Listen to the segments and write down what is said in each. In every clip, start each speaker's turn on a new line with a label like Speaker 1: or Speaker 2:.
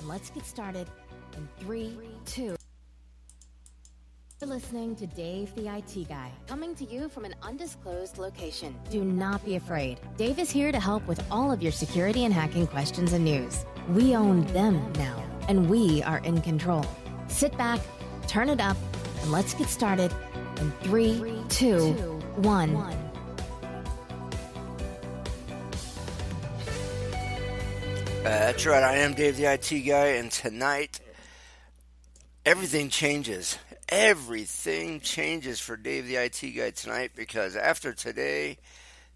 Speaker 1: and let's get started in 3, 2. You're listening to Dave the IT Guy, coming to you from an undisclosed location. Do not be afraid. Dave is here to help with all of your security and hacking questions and news. We own them now, and we are in control. Sit back, turn it up, and let's get started in 3, 2, 1.
Speaker 2: That's right, I am Dave the IT Guy, and tonight, everything changes. Everything changes for Dave the IT Guy tonight, because after today,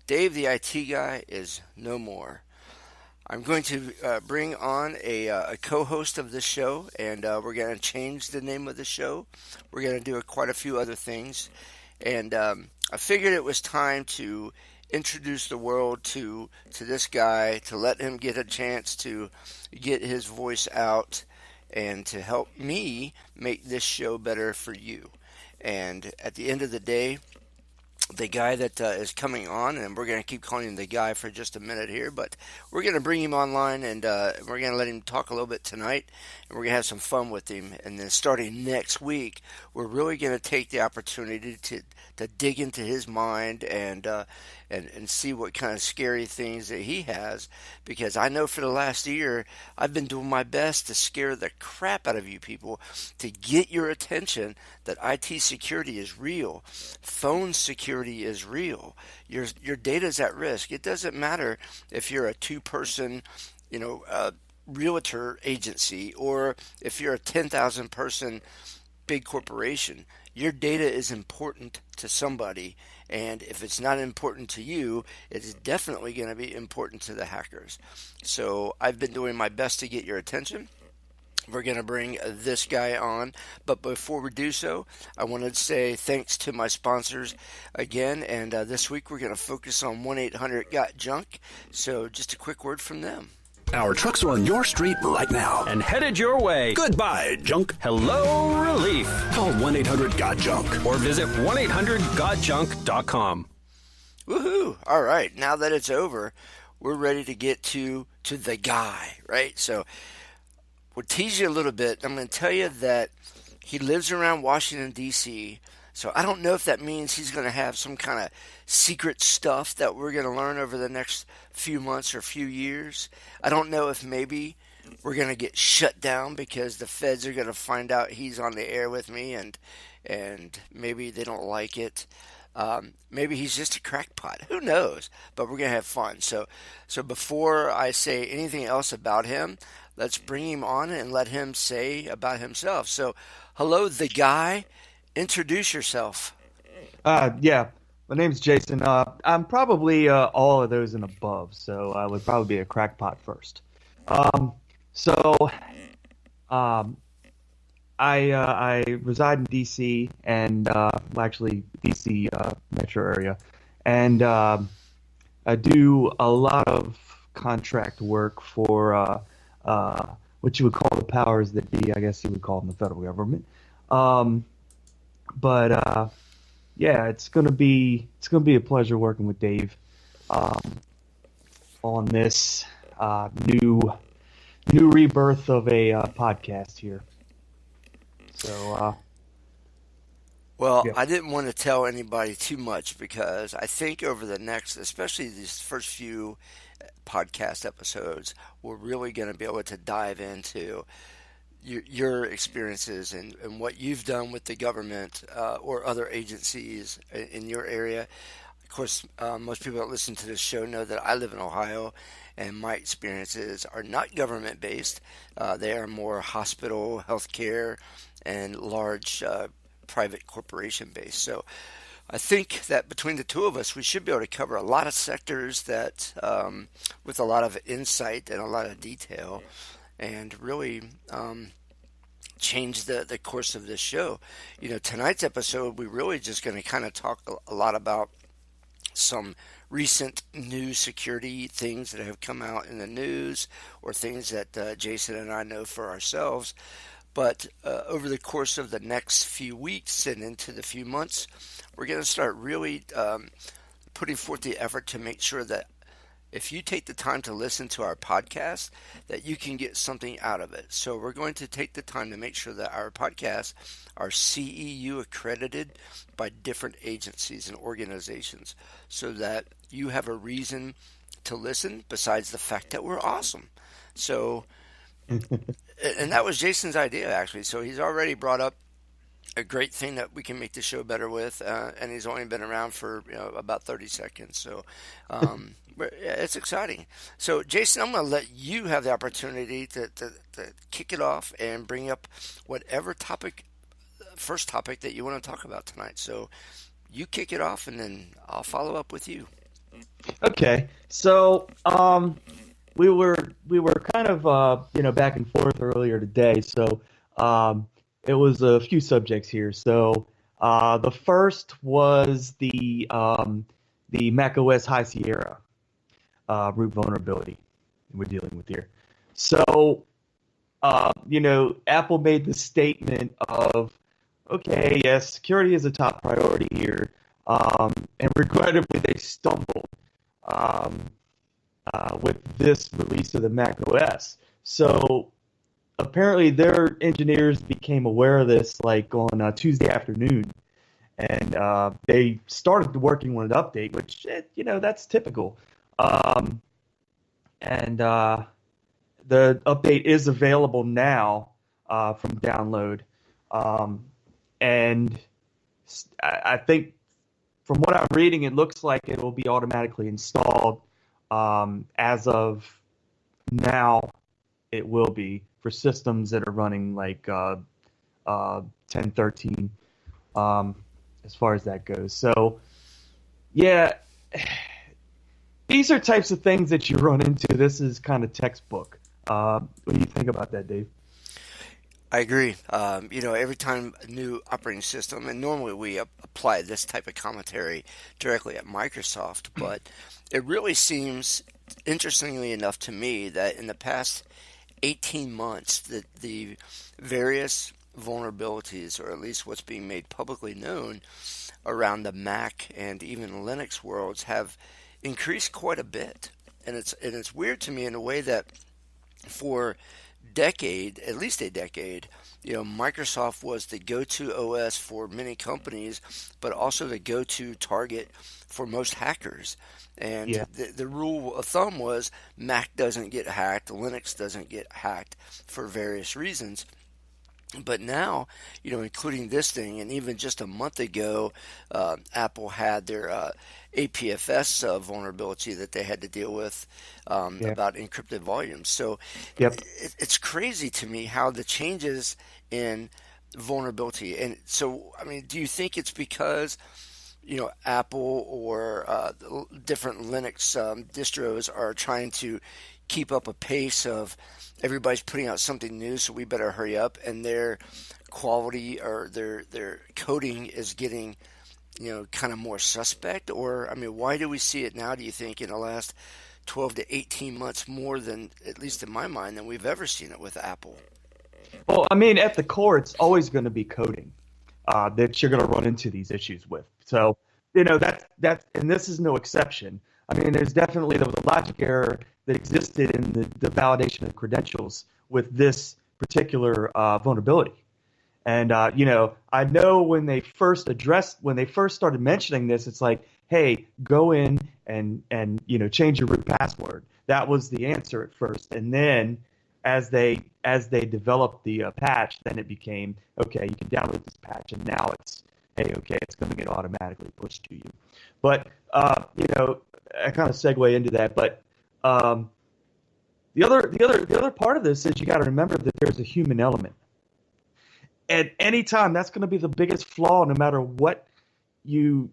Speaker 2: Dave the IT Guy is no more. I'm going to bring on a co-host of this show, and we're going to change the name of the show. We're going to do quite a few other things, and I figured it was time to introduce the world to this guy, to let him get a chance to get his voice out and to help me make this show better for you. And at the end of the day, the guy that is coming on, and we're going to keep calling him the guy for just a minute here, but we're going to bring him online, and we're going to let him talk a little bit tonight, and we're going to have some fun with him. And then starting next week, we're really going to take the opportunity to dig into his mind and see what kind of scary things that he has, because I know for the last year I've been doing my best to scare the crap out of you people, to get your attention that IT security is real, phone security is real, your data is at risk. It doesn't matter if you're a two-person, realtor agency, or if you're a 10,000 person big corporation. Your data is important to somebody, and if it's not important to you, it is definitely going to be important to the hackers. So I've been doing my best to get your attention. We're going to bring this guy on, but before we do so, I wanted to say thanks to my sponsors again, and this week we're going to focus on 1-800-GOT-JUNK, so just a quick word from them.
Speaker 3: Our trucks are on your street right now
Speaker 4: and headed your way.
Speaker 3: Goodbye, junk.
Speaker 4: Hello, relief.
Speaker 3: Call 1-800-GOT-JUNK
Speaker 4: or visit 1-800-GOT-JUNK.com.
Speaker 2: Woohoo! All right, now that it's over, we're ready to get to the guy, right? So we'll tease you a little bit. I'm going to tell you that he lives around Washington, D.C., so I don't know if that means he's going to have some kind of secret stuff that we're going to learn over the next few months or few years. I don't know if maybe we're going to get shut down because the feds are going to find out he's on the air with me, and maybe they don't like it. Maybe he's just a crackpot. Who knows? But we're going to have fun. So before I say anything else about him, let's bring him on and let him say about himself. So, hello, the guy. Introduce yourself.
Speaker 5: Yeah, my name's Jason. I'm probably all of those and above, so I would probably be a crackpot first. I reside in D.C. and actually D.C. metro area, and I do a lot of contract work for what you would call the powers that be. I guess you would call them the federal government. Yeah, it's gonna be a pleasure working with Dave on this new rebirth of a podcast here. So,
Speaker 2: well,
Speaker 5: yeah.
Speaker 2: I didn't want to tell anybody too much, because I think over the next, especially these first few podcast episodes, we're really going to be able to dive into your experiences and what you've done with the government or other agencies in your area. Of course, most people that listen to this show know that I live in Ohio, and my experiences are not government-based. They are more hospital, healthcare, and large private corporation-based. So I think that between the two of us, we should be able to cover a lot of sectors that, with a lot of insight and a lot of detail, and really change the course of this show. Tonight's episode, we're really just going to kind of talk a lot about some recent new security things that have come out in the news, or things that Jason and I know for ourselves. But over the course of the next few weeks and into the few months, we're going to start really putting forth the effort to make sure that if you take the time to listen to our podcast, that you can get something out of it. So we're going to take the time to make sure that our podcasts are CEU accredited by different agencies and organizations so that you have a reason to listen besides the fact that we're awesome. So, and that was Jason's idea, actually. So he's already brought up a great thing that we can make the show better with, and he's only been around for about 30 seconds. So yeah, it's exciting. So Jason, I'm going to let you have the opportunity to kick it off and bring up whatever first topic that you want to talk about tonight. So you kick it off, and then I'll follow up with you.
Speaker 5: Okay, so we were kind of back and forth earlier today. So it was a few subjects here. So the first was the macOS High Sierra root vulnerability we're dealing with here. So Apple made the statement of, okay, yes, security is a top priority here, and regrettably they stumbled with this release of the macOS. So apparently their engineers became aware of this like on Tuesday afternoon, and they started working on an update, which that's typical. And the update is available now from download, and I think from what I'm reading, it looks like it will be automatically installed as of now. It will be for systems that are running like 10.13 as far as that goes. So, yeah, these are types of things that you run into. This is kind of textbook. What do you think about that, Dave?
Speaker 2: I agree. Every time a new operating system, and normally we apply this type of commentary directly at Microsoft, but it really seems, interestingly enough to me, that in the past 18 months, that the various vulnerabilities, or at least what's being made publicly known around the Mac and even Linux worlds, have increased quite a bit. And it's weird to me in a way that for at least a decade, Microsoft was the go-to OS for many companies, but also the go-to target for most hackers. And
Speaker 5: Yeah.
Speaker 2: the rule of thumb was Mac doesn't get hacked, Linux doesn't get hacked for various reasons. But now, including this thing, and even just a month ago, Apple had their APFS vulnerability that they had to deal with about encrypted volumes. So
Speaker 5: Yep.
Speaker 2: it's crazy to me how the changes in vulnerability. And so, I mean, do you think it's because Apple or different Linux distros are trying to keep up a pace of everybody's putting out something new, so we better hurry up, and their quality or their coding is getting kind of more suspect? Or, I mean, why do we see it now, do you think, in the last 12 to 18 months more than, at least in my mind, than we've ever seen it with Apple?
Speaker 5: Well, I mean, at the core, it's always going to be coding that you're going to run into these issues with. So, that, and this is no exception. I mean, there was a logic error that existed in the validation of credentials with this particular vulnerability. And, I know when they first started mentioning this, it's like, hey, go in and change your root password. That was the answer at first. And then as they developed the patch, then it became, okay, you can download this patch, and now it's, hey, okay, it's going to get automatically pushed to you. But, I kind of segue into that. But the other part of this is you got to remember that there's a human element. At any time, that's going to be the biggest flaw, no matter what you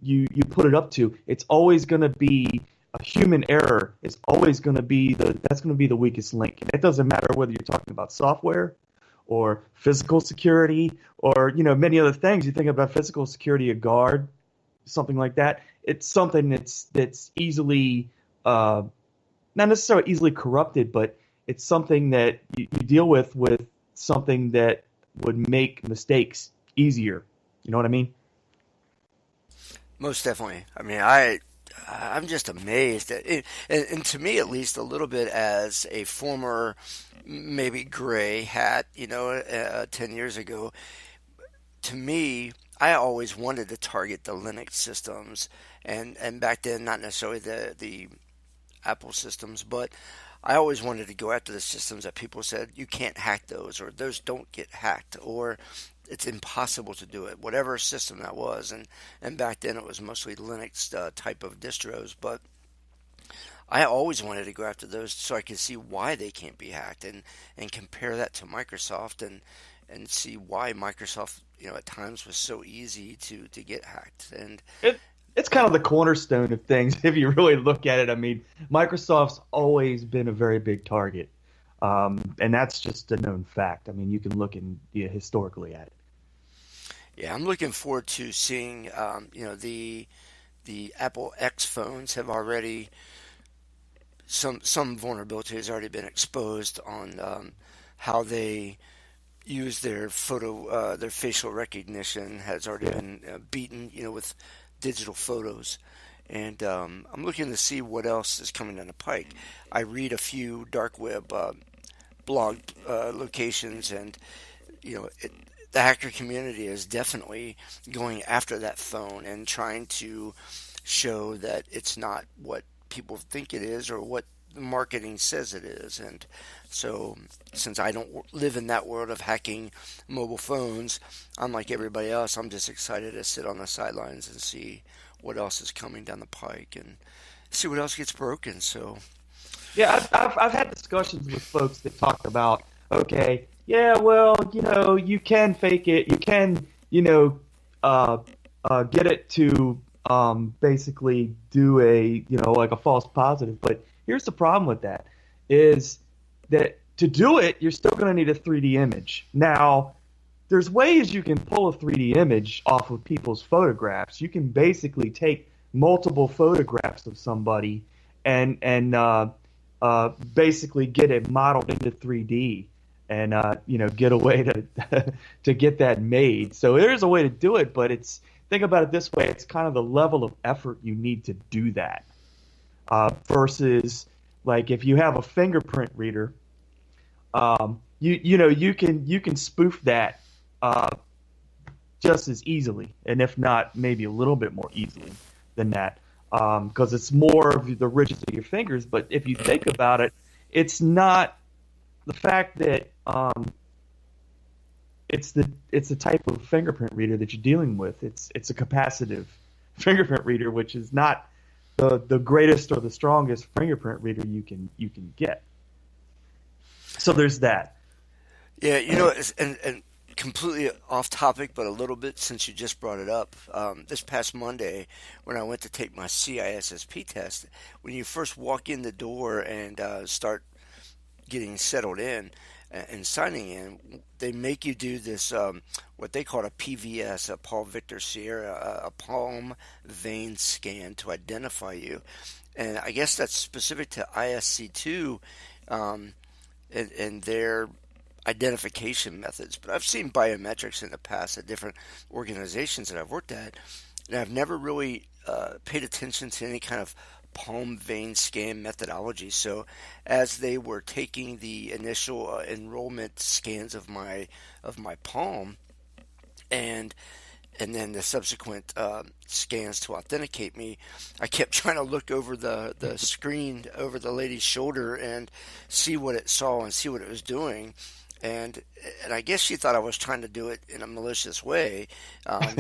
Speaker 5: put it up to. It's always going to be a human error. It's always going to be the weakest link. And it doesn't matter whether you're talking about software or physical security or many other things. You think about physical security, a guard, something like that. It's something that's easily not necessarily easily corrupted, but it's something that you deal with something that would make mistakes easier. You know what I mean?
Speaker 2: Most definitely. I mean, I I'm just amazed at it, and to me at least, a little bit as a former maybe gray hat, 10 years ago. To me, I always wanted to target the Linux systems, and back then, not necessarily the Apple systems, but I always wanted to go after the systems that people said you can't hack those, or those don't get hacked, or it's impossible to do it, whatever system that was. And back then it was mostly Linux type of distros, but I always wanted to go after those so I could see why they can't be hacked, and compare that to Microsoft, and see why Microsoft, at times was so easy to get hacked. And
Speaker 5: it's kind of the cornerstone of things if you really look at it. I mean, Microsoft's always been a very big target, and that's just a known fact. I mean, you can look historically at it.
Speaker 2: Yeah, I'm looking forward to seeing, the Apple X phones have already, some vulnerability has already been exposed on how they use their their facial recognition has already been beaten, with digital photos. And I'm looking to see what else is coming down the pike. I read a few dark web blog locations, and the hacker community is definitely going after that phone and trying to show that it's not what people think it is or what the marketing says it is. And so, since I don't live in that world of hacking mobile phones, I'm like everybody else. I'm just excited to sit on the sidelines and see what else is coming down the pike and see what else gets broken. So,
Speaker 5: yeah, I've had discussions with folks that talked about, okay, yeah, well, you can fake it, you can, get it to basically do like a false positive. But here's the problem with that, is that to do it, you're still going to need a 3D image. Now, there's ways you can pull a 3D image off of people's photographs. You can basically take multiple photographs of somebody and basically get it modeled into 3D and get a way to get that made. So there's a way to do it, but think about it this way: it's kind of the level of effort you need to do that versus like if you have a fingerprint reader, you can spoof that just as easily, and if not, maybe a little bit more easily than that, because it's more of the ridges of your fingers. But if you think about it, it's not the fact that it's the type of fingerprint reader that you're dealing with. It's a capacitive fingerprint reader, which is not the greatest or the strongest fingerprint reader you can get. So there's that.
Speaker 2: Yeah, and completely off topic, but a little bit since you just brought it up. This past Monday, when I went to take my CISSP test, when you first walk in the door and start getting settled in and signing in, they make you do this, what they call a PVS, a Paul Victor Sierra, a palm vein scan to identify you. And I guess that's specific to ISC2 and their identification methods. But I've seen biometrics in the past at different organizations that I've worked at, and I've never really paid attention to any kind of palm vein scan methodology. So as they were taking the initial enrollment scans of my palm and then the subsequent scans to authenticate me, I kept trying to look over the screen over the lady's shoulder and see what it saw and see what it was doing. And I guess she thought I was trying to do it in a malicious way.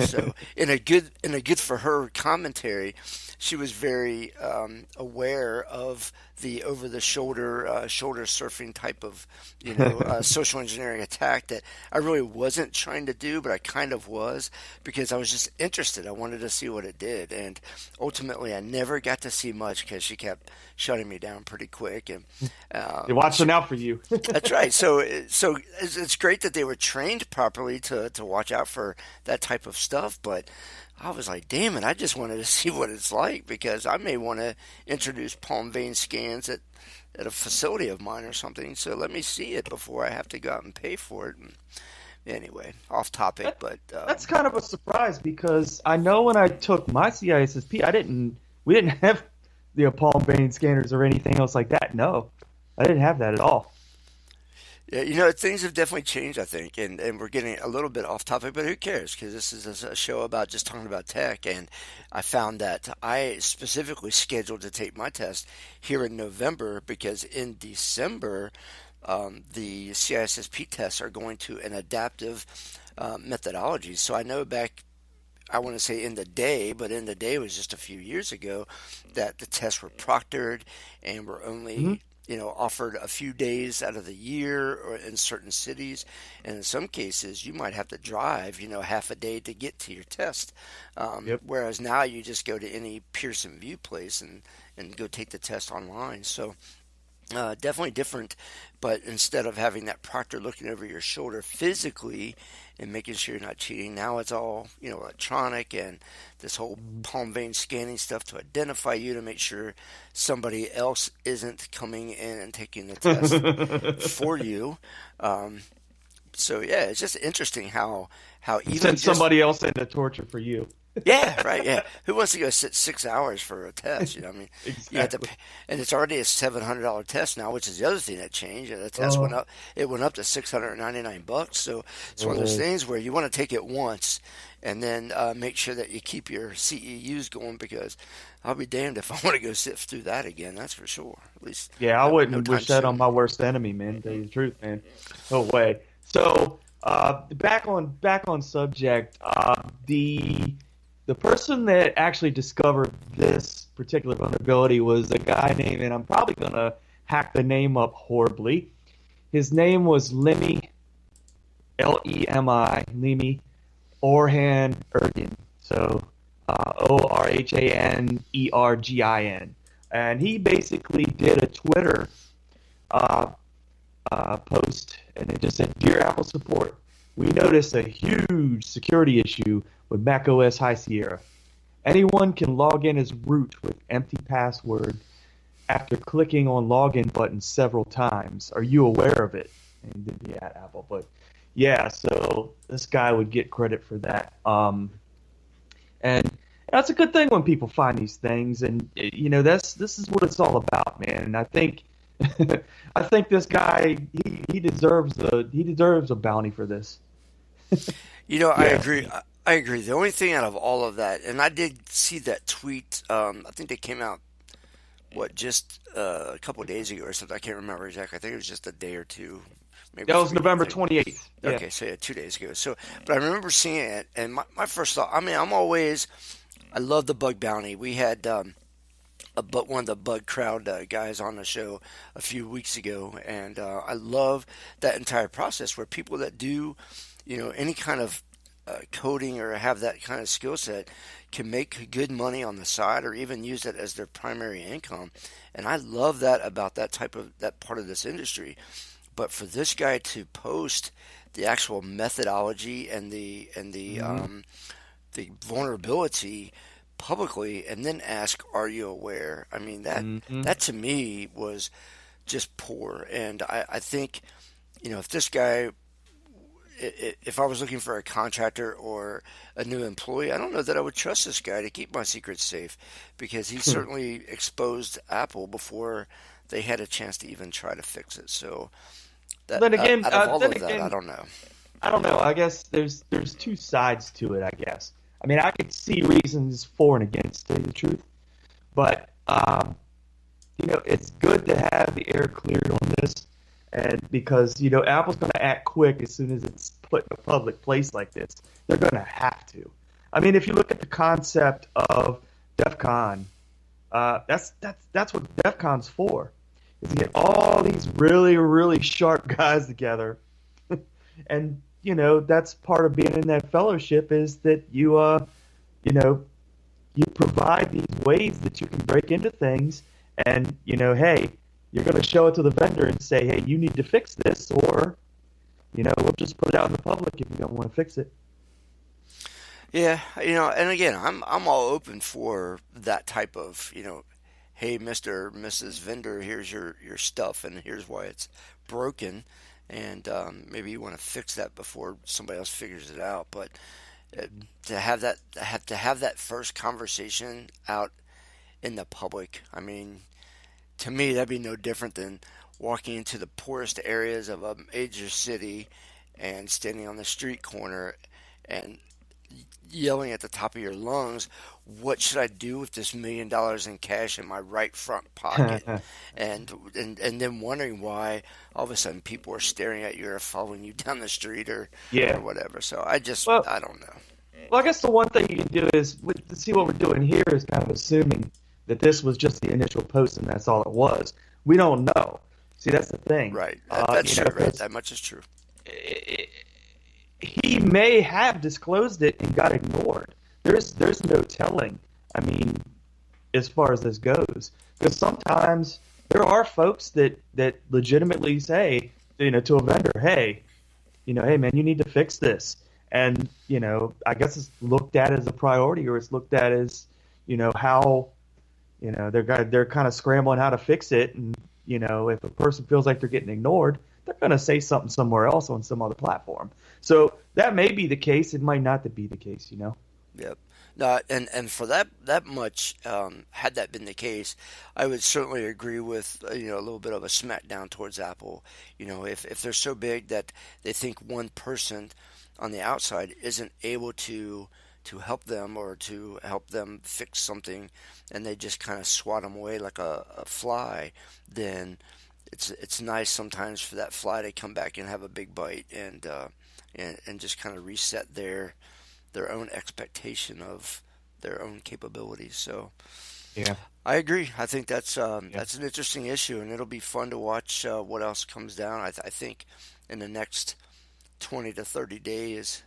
Speaker 2: So in a good for her commentary, she was very aware of the over the shoulder surfing type of social engineering attack that I really wasn't trying to do, but I kind of was because I was just interested. I wanted to see what it did, and ultimately I never got to see much because she kept shutting me down pretty quick. And
Speaker 5: they're watching out for you.
Speaker 2: That's right. So it's great that they were trained properly to watch out for that type of stuff, but I was like, damn it, I just wanted to see what it's like because I may want to introduce palm vein scans at a facility of mine or something. So let me see it before I have to go out and pay for it. And anyway, off topic, but
Speaker 5: that's kind of a surprise because I know when I took my CISSP, I didn't We didn't have palm vein scanners or anything else like that. No, I didn't have that at all.
Speaker 2: Yeah, things have definitely changed, I think, and we're getting a little bit off topic, but who cares? Because this is a show about just talking about tech, and I found that I specifically scheduled to take my test here in November because in December, the CISSP tests are going to an adaptive methodology. So I know back, I want to say in the day, but in the day was just a few years ago that the tests were proctored and were only offered a few days out of the year or in certain cities. And in some cases, you might have to drive, half a day to get to your test.
Speaker 5: Yep.
Speaker 2: Whereas now you just go to any Pearson VUE place and go take the test online. So definitely different, but instead of having that proctor looking over your shoulder physically and making sure you're not cheating, now it's all electronic and this whole palm vein scanning stuff to identify you to make sure somebody else isn't coming in and taking the test for you. So yeah, it's just interesting how even
Speaker 5: Send somebody else into torture for you.
Speaker 2: Yeah, right. Yeah, who wants to go sit 6 hours for a test? I mean,
Speaker 5: Exactly.
Speaker 2: you have to pay, and it's already a $700 test now, which is the other thing that changed. The test went up. It went up to $699. So it's one of those things where you want to take it once, and then make sure that you keep your CEUs going because I'll be damned if I want to go sit through that again. That's for sure. At least
Speaker 5: Yeah, I
Speaker 2: no
Speaker 5: wouldn't
Speaker 2: time
Speaker 5: wish that on
Speaker 2: soon.
Speaker 5: my worst enemy, man. To tell you the truth, man. No way. So back on subject. The person that actually discovered this particular vulnerability was a guy named, and I'm probably gonna hack the name up horribly. His name was Lemmy, Lemi, Lemmy Orhan Ergin. So Orhanergin, and he basically did a Twitter post, and it just said, "Dear Apple support, we noticed a huge security issue with macOS High Sierra. Anyone can log in as root with empty password after clicking on login button several times. Are you aware of it?" And he did the at Apple, but yeah, so this guy would get credit for that. And that's a good thing when people find these things, and this is what it's all about, man. And I think I think this guy he deserves a bounty for this.
Speaker 2: I
Speaker 5: Yeah.
Speaker 2: agree. I agree. The only thing out of all of that, and I did see that tweet. I think they came out just a couple of days ago or something. I can't remember exactly. I think it was just a day or two, maybe
Speaker 5: That was
Speaker 2: 3 days
Speaker 5: November
Speaker 2: ago.
Speaker 5: 28th. Yeah.
Speaker 2: Okay, so yeah, 2 days ago. So, but I remember seeing it, and my first thought. I mean, I love the bug bounty. We had one of the bug crowd guys on the show a few weeks ago, and I love that entire process where people that do, any kind of coding or have that kind of skill set can make good money on the side or even use it as their primary income. And I love that about that part of this industry. But for this guy to post the actual methodology and the vulnerability publicly and then ask, "Are you aware?" I mean, that to me was just poor. And I think, if this guy, if I was looking for a contractor or a new employee, I don't know that I would trust this guy to keep my secrets safe because he certainly exposed Apple before they had a chance to even try to fix it. So that
Speaker 5: Then again,
Speaker 2: out of all
Speaker 5: then
Speaker 2: of that,
Speaker 5: again,
Speaker 2: I don't know.
Speaker 5: I don't know. I guess there's two sides to it. I guess. I mean, I could see reasons for and against, to tell you the truth, but it's good to have the air cleared on this, and because Apple's going to act quick as soon as it's put in a public place like this. They're going to have to. I mean, if you look at the concept of DEF CON, that's what DEF CON's for. Is to get all these really, really sharp guys together, and that's part of being in that fellowship is that you provide these ways that you can break into things, and hey, you're going to show it to the vendor and say, hey, you need to fix this, or we'll just put it out in the public if you don't want to fix it.
Speaker 2: Yeah, and again, I'm all open for that type of, hey, Mr. or Mrs. Vendor, here's your stuff, and here's why it's broken, and maybe you want to fix that before somebody else figures it out. But to have that first conversation out in the public. I mean, to me, that'd be no different than walking into the poorest areas of a major city and standing on the street corner and yelling at the top of your lungs, "What should I do with this $1 million in cash in my right front pocket?" and then wondering why all of a sudden people are staring at you or following you down the street or whatever. So I don't know.
Speaker 5: Well, I guess the one thing you can do is to see what we're doing here is kind of assuming that this was just the initial post and that's all it was. We don't know. See, that's the thing.
Speaker 2: Right. That's true. Right. That much is true.
Speaker 5: He may have disclosed it and got ignored. There's no telling. I mean, as far as this goes, because sometimes there are folks that legitimately say, to a vendor, hey man, you need to fix this, and I guess it's looked at as a priority, or it's looked at as how they're kind of scrambling how to fix it, and if a person feels like they're getting ignored, they're going to say something somewhere else on some other platform. So that may be the case. It might not be the case,
Speaker 2: Yep. No, and for that much, had that been the case, I would certainly agree with a little bit of a smackdown towards Apple. If they're so big that they think one person on the outside isn't able to help them or to help them fix something, and they just kind of swat them away like a fly, then it's nice sometimes for that fly to come back and have a big bite and just kind of reset their own expectation of their own capabilities. So
Speaker 5: yeah,
Speaker 2: I agree. I think that's an interesting issue, and it'll be fun to watch what else comes down. I think in the next 20 to 30 days,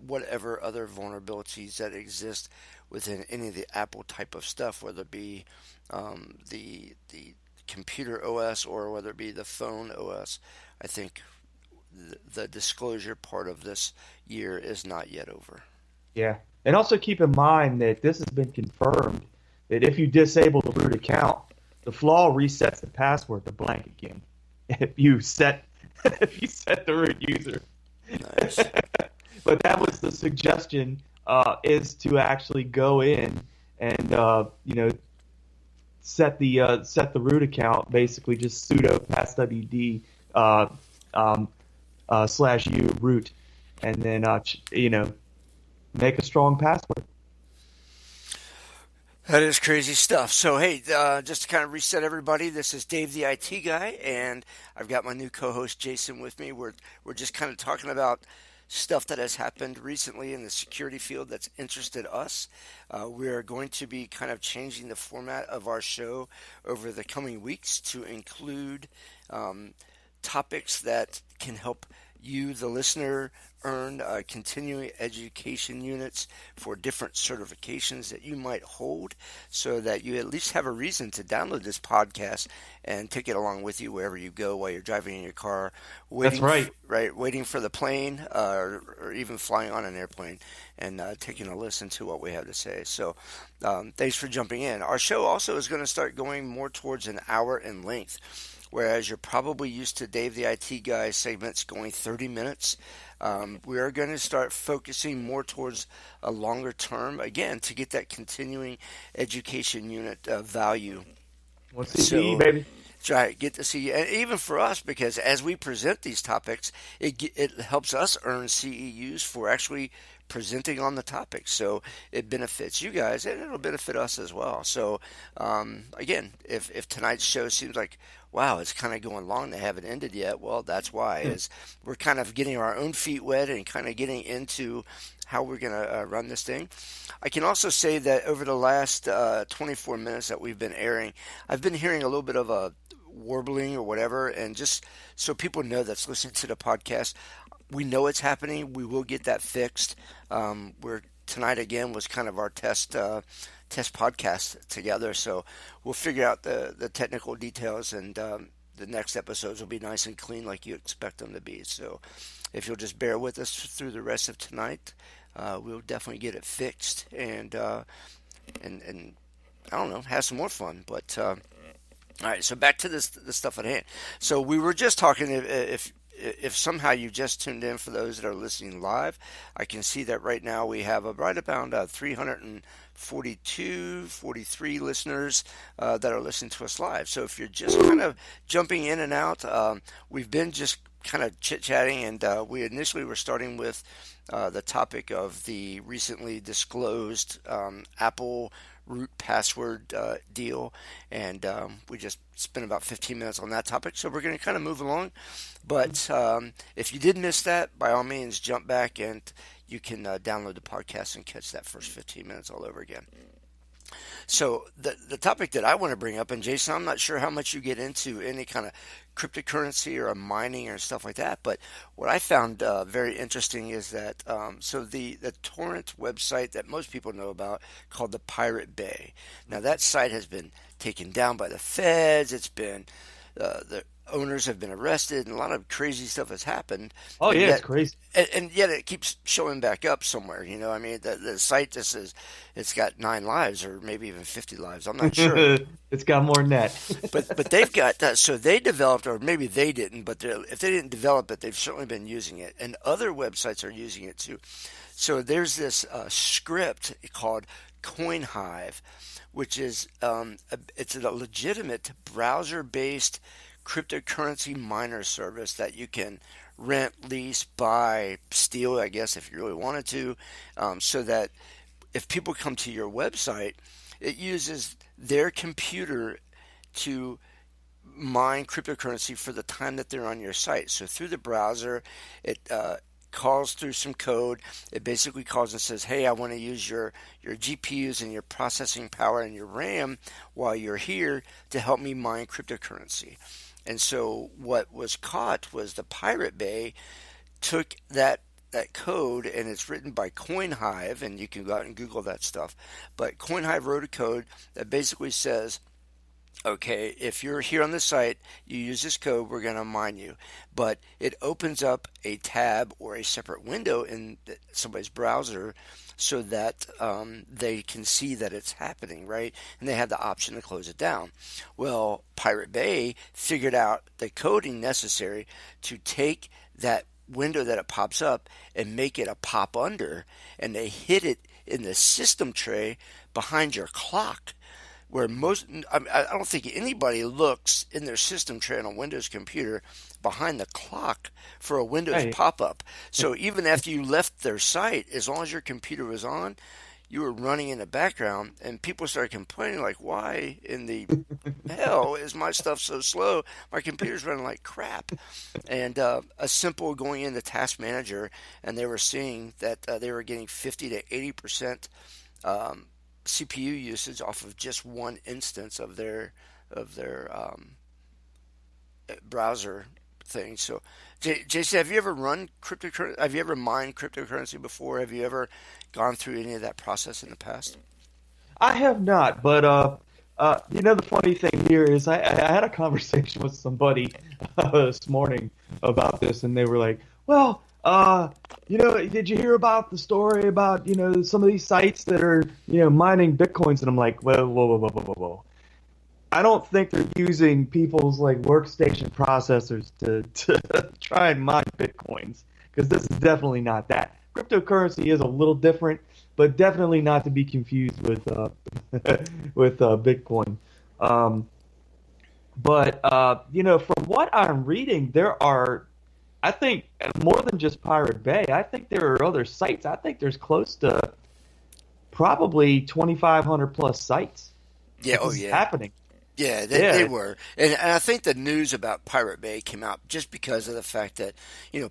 Speaker 2: whatever other vulnerabilities that exist within any of the Apple type of stuff, whether it be the computer OS or whether it be the phone OS, I think the disclosure part of this year is not yet over.
Speaker 5: Yeah. And also keep in mind that this has been confirmed that if you disable the root account, the flaw resets the password to blank again. If you set the root user.
Speaker 2: Nice.
Speaker 5: But that was the suggestion, is to actually go in and set the root account, basically just sudo passwd /u root, and then make a strong password.
Speaker 2: That is crazy stuff. So, hey, just to kind of reset everybody, this is Dave the IT Guy, and I've got my new co-host Jason with me. We're just kind of talking about stuff that has happened recently in the security field that's interested us. We are going to be kind of changing the format of our show over the coming weeks to include topics that can help you, the listener, earn continuing education units for different certifications that you might hold, so that you at least have a reason to download this podcast and take it along with you wherever you go while you're driving in your car, waiting,
Speaker 5: That's right.
Speaker 2: Waiting for the plane, or even flying on an airplane and taking a listen to what we have to say. So thanks for jumping in. Our show also is going to start going more towards an hour in length. Whereas you're probably used to Dave the IT Guy segments going 30 minutes, we are going to start focusing more towards a longer term, again, to get that continuing education unit value.
Speaker 5: Well, CE, baby.
Speaker 2: Try get to see, and even for us, because as we present these topics, it helps us earn CEUs for actually presenting on the topic. So it benefits you guys, and it'll benefit us as well. So again, if tonight's show seems like, wow, it's kind of going long, they haven't ended yet, well, that's why. Is we're kind of getting our own feet wet and kind of getting into how we're going to run this thing. I can also say that over the last 24 minutes that we've been airing, I've been hearing a little bit of a warbling or whatever, and just so people know that's listening to the podcast, we know it's happening. We will get that fixed. Tonight again was kind of our test podcast together, so we'll figure out the technical details, and the next episodes will be nice and clean like you expect them to be. So if you'll just bear with us through the rest of tonight, we'll definitely get it fixed and I don't know, have some more fun. But all right, so back to the stuff at hand. So we were just talking, if if somehow you just tuned in, for those that are listening live, I can see that right now we have right about 342, 43 listeners that are listening to us live. So if you're just kind of jumping in and out, we've been just kind of chit-chatting, and we initially were starting with the topic of the recently disclosed Apple root password deal, and we just spent about 15 minutes on that topic, so we're going to kind of move along. But if you did miss that, by all means jump back and you can download the podcast and catch that first 15 minutes all over again. So the topic that I want to bring up, and Jason, I'm not sure how much you get into any kind of cryptocurrency or mining or stuff like that, but what I found very interesting is that so the torrent website that most people know about, called the Pirate Bay. Now that site has been taken down by the feds. It's been the owners have been arrested, and a lot of crazy stuff has happened.
Speaker 5: Oh yeah,
Speaker 2: yet,
Speaker 5: it's crazy.
Speaker 2: And yet it keeps showing back up somewhere. You know, I mean, the site just says it's got 9 lives, or maybe even 50 lives. I'm not sure.
Speaker 5: It's got more than that.
Speaker 2: but they've got that. So they developed, or maybe they didn't, but if they didn't develop it, they've certainly been using it, and other websites are using it too. So there's this script called CoinHive, which is it's a legitimate browser-based cryptocurrency miner service that you can rent, lease, buy, steal, I guess, if you really wanted to, so that if people come to your website, it uses their computer to mine cryptocurrency for the time that they're on your site. So through the browser, it calls through some code. It basically calls and says, hey, I want to use your GPUs and your processing power and your RAM while you're here to help me mine cryptocurrency. And so what was caught was the Pirate Bay took that code, and it's written by CoinHive, and you can go out and Google that stuff. But CoinHive wrote a code that basically says, okay, if you're here on the site, you use this code, we're going to mine you. But it opens up a tab or a separate window in somebody's browser so that they can see that it's happening, right? And they have the option to close it down. Well, Pirate Bay figured out the coding necessary to take that window that it pops up and make it a pop under, and they hid it in the system tray behind your clock, where I don't think anybody looks in their system tray on a Windows computer behind the clock for a Windows pop-up. So even after you left their site, as long as your computer was on, you were running in the background, and people started complaining, like, why in the hell is my stuff so slow? My computer's running like crap. And a simple going into Task Manager, and they were seeing that they were getting 50 to 80% CPU usage off of just one instance of their browser thing. So, Jason, have you ever run cryptocurrency? Have you ever mined cryptocurrency before? Have you ever gone through any of that process in the past?
Speaker 5: I have not, but the funny thing here is I had a conversation with somebody this morning about this, and they were like, well, did you hear about the story about, some of these sites that are, mining Bitcoins? And I'm like, whoa. I don't think they're using people's like workstation processors to try and mine Bitcoins, because this is definitely not that. Cryptocurrency is a little different, but definitely not to be confused with Bitcoin. From what I'm reading, there are, I think, more than just Pirate Bay. I think there are other sites. I think there's close to probably 2,500 plus sites.
Speaker 2: Yeah,
Speaker 5: happening.
Speaker 2: Yeah, they were. And I think the news about Pirate Bay came out just because of the fact that,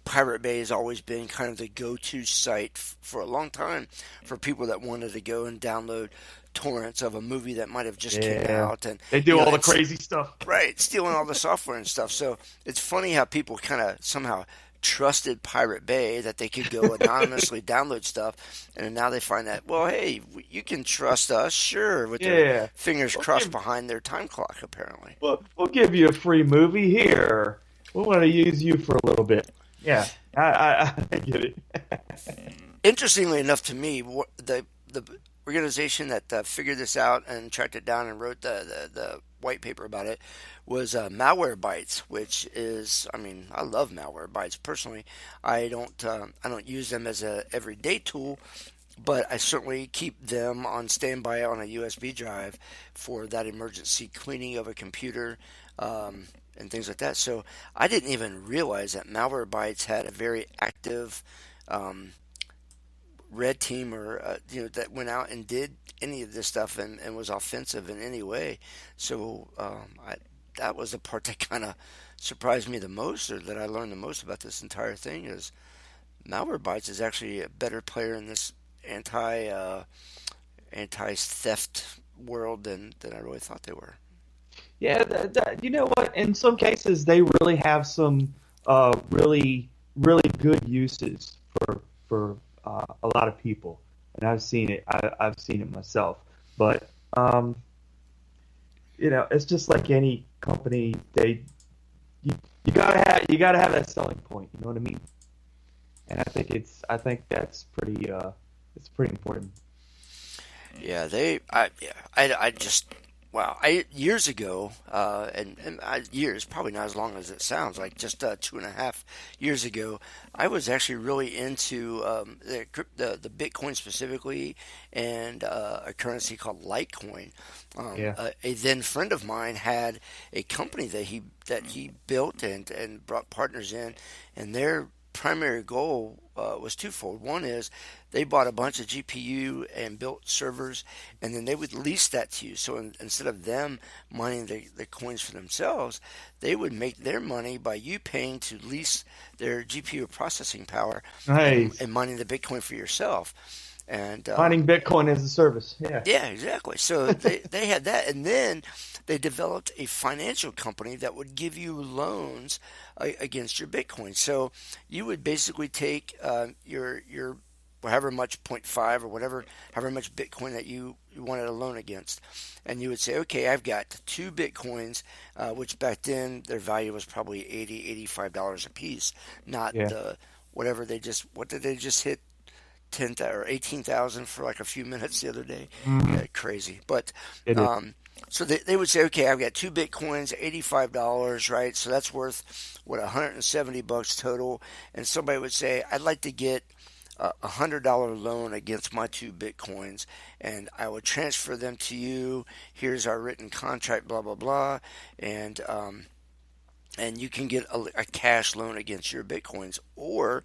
Speaker 2: Pirate Bay has always been kind of the go-to site for a long time for people that wanted to go and download torrents of a movie that might have just came out. And
Speaker 5: they do all the crazy stuff.
Speaker 2: Right, stealing all the software and stuff. So it's funny how people kind of somehow trusted Pirate Bay that they could go anonymously download stuff, and now they find that, well, hey, you can trust us, sure, with their fingers crossed behind their time clock, apparently.
Speaker 5: Well, we'll give you a free movie here. We want to use you for a little bit. Yeah, I get it.
Speaker 2: Interestingly enough to me, the organization that figured this out and tracked it down and wrote the white paper about it was Malwarebytes, which is, I mean, I love Malwarebytes personally. I don't use them as a everyday tool, but I certainly keep them on standby on a USB drive for that emergency cleaning of a computer and things like that. So I didn't even realize that Malwarebytes had a very active red team or that went out and did any of this stuff and was offensive in any way. So that was the part that kind of surprised me the most, or that I learned the most about this entire thing, is Malwarebytes is actually a better player in this anti-theft world than I really thought they were.
Speaker 5: Yeah, you know what? In some cases, they really have some really good uses for a lot of people, and I've seen it. I've seen it myself. But it's just like any company. You gotta have that selling point. You know what I mean? And I think that's pretty it's pretty important.
Speaker 2: Yeah, years ago, years, probably not as long as it sounds like, just 2.5 years ago, I was actually really into the Bitcoin specifically, and a currency called Litecoin. A then friend of mine had a company that he built and brought partners in, and their primary goal was twofold. One is they bought a bunch of GPU and built servers, and then they would lease that to you. So instead of them mining the coins for themselves, they would make their money by you paying to lease their GPU processing power.
Speaker 5: Nice.
Speaker 2: and mining the Bitcoin for yourself. And
Speaker 5: mining Bitcoin as a service.
Speaker 2: Yeah, exactly. So they had that, and then they developed a financial company that would give you loans against your Bitcoin. So you would basically take your however much 0.5 or whatever, however much Bitcoin that you wanted a loan against, and you would say, okay, I've got 2 Bitcoins, which back then their value was probably $85 a piece, not the whatever what did they just hit? 10,000 or 18,000 for like a few minutes the other day. Yeah, crazy. But so they would say, okay, I've got 2 Bitcoins, $85, right? So that's worth $170 total. And somebody would say, I'd like to get a $100 loan against my 2 Bitcoins, and I would transfer them to you. Here's our written contract, blah blah blah, and you can get a cash loan against your Bitcoins, or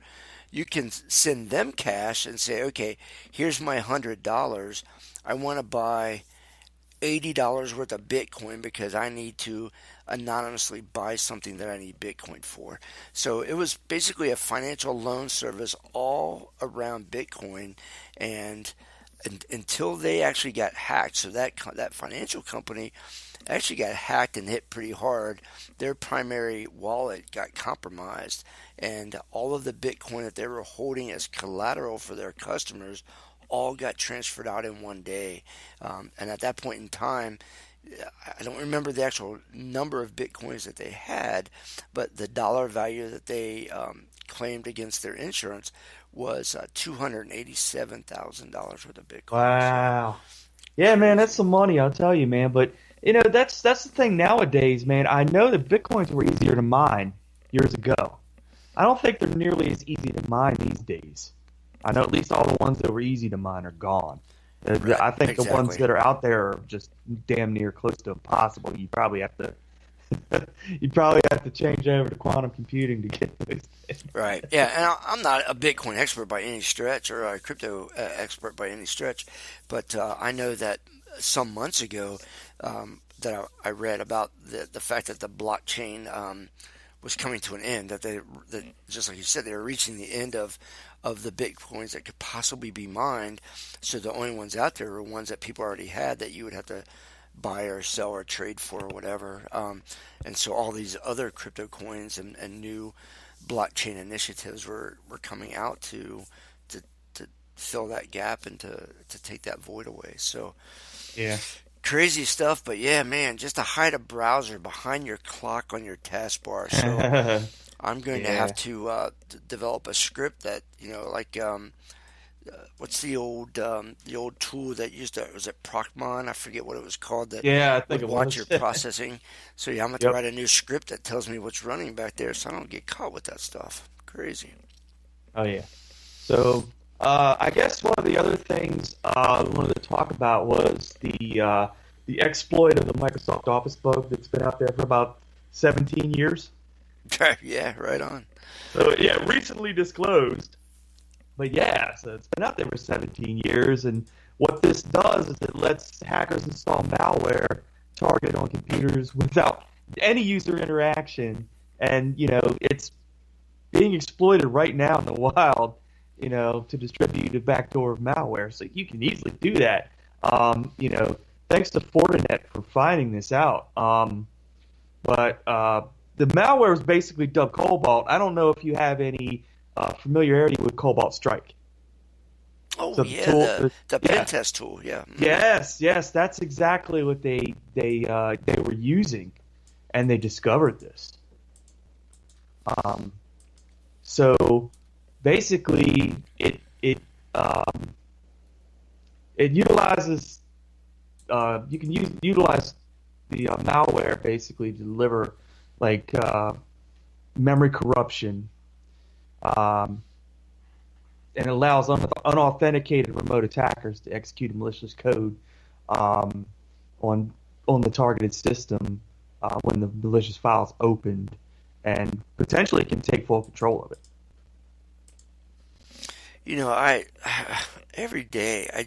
Speaker 2: you can send them cash and say, okay, here's my $100. I want to buy $80 worth of Bitcoin because I need to anonymously buy something that I need Bitcoin for. So it was basically a financial loan service all around Bitcoin, and until they actually got hacked. So that financial company actually got hacked and hit pretty hard. Their primary wallet got compromised, and all of the Bitcoin that they were holding as collateral for their customers all got transferred out in one day. And at that point in time, I don't remember the actual number of Bitcoins that they had, but the dollar value that they claimed against their insurance was $287,000 worth of Bitcoin.
Speaker 5: Wow. Yeah, man, that's some money, I'll tell you, man. But that's the thing nowadays, man. I know that Bitcoins were easier to mine years ago. I don't think they're nearly as easy to mine these days. I know at least all the ones that were easy to mine are gone.
Speaker 2: Right,
Speaker 5: I think
Speaker 2: exactly.
Speaker 5: The ones that are out there are just damn near close to impossible. You probably have to change over to quantum computing to get those things.
Speaker 2: Right. Yeah, and I'm not a Bitcoin expert by any stretch, or a crypto expert by any stretch, but I know that some months ago that I read about the fact that the blockchain was coming to an end, that just like you said, they were reaching the end of the Bitcoins that could possibly be mined. So the only ones out there were ones that people already had that you would have to buy or sell or trade for or whatever. And so all these other crypto coins and new blockchain initiatives were coming out to fill that gap and to take that void away. So
Speaker 5: yeah.
Speaker 2: Crazy stuff, but yeah, man, just to hide a browser behind your clock on your taskbar. So I'm going to have to develop a script that, what's the old tool that used to, was it Procmon? I forget what it was called, that
Speaker 5: Yeah, I think
Speaker 2: would
Speaker 5: it
Speaker 2: watch
Speaker 5: was.
Speaker 2: your processing. So yeah, I'm going to
Speaker 5: Yep.
Speaker 2: write a new script that tells me what's running back there so I don't get caught with that stuff. Crazy.
Speaker 5: Oh yeah. So I guess one of the other things I wanted to talk about was the exploit of the Microsoft Office bug that's been out there for about 17 years.
Speaker 2: Yeah, right on.
Speaker 5: So yeah, recently disclosed. But yeah, so it's been out there for 17 years, and what this does is it lets hackers install malware targeted on computers without any user interaction, and it's being exploited right now in the wild, to distribute a backdoor malware. So you can easily do that. Thanks to Fortinet for finding this out. But the malware is basically dubbed Cobalt. I don't know if you have any familiarity with Cobalt Strike.
Speaker 2: Oh
Speaker 5: So
Speaker 2: yeah,
Speaker 5: tool-
Speaker 2: the
Speaker 5: yeah.
Speaker 2: pen test tool. Yeah.
Speaker 5: Yes, that's exactly what they were using, and they discovered this. So basically, it utilizes you can utilize the malware basically to deliver like memory corruption, and allows unauthenticated remote attackers to execute malicious code on the targeted system when the malicious file is opened, and potentially can take full control of it.
Speaker 2: I every day I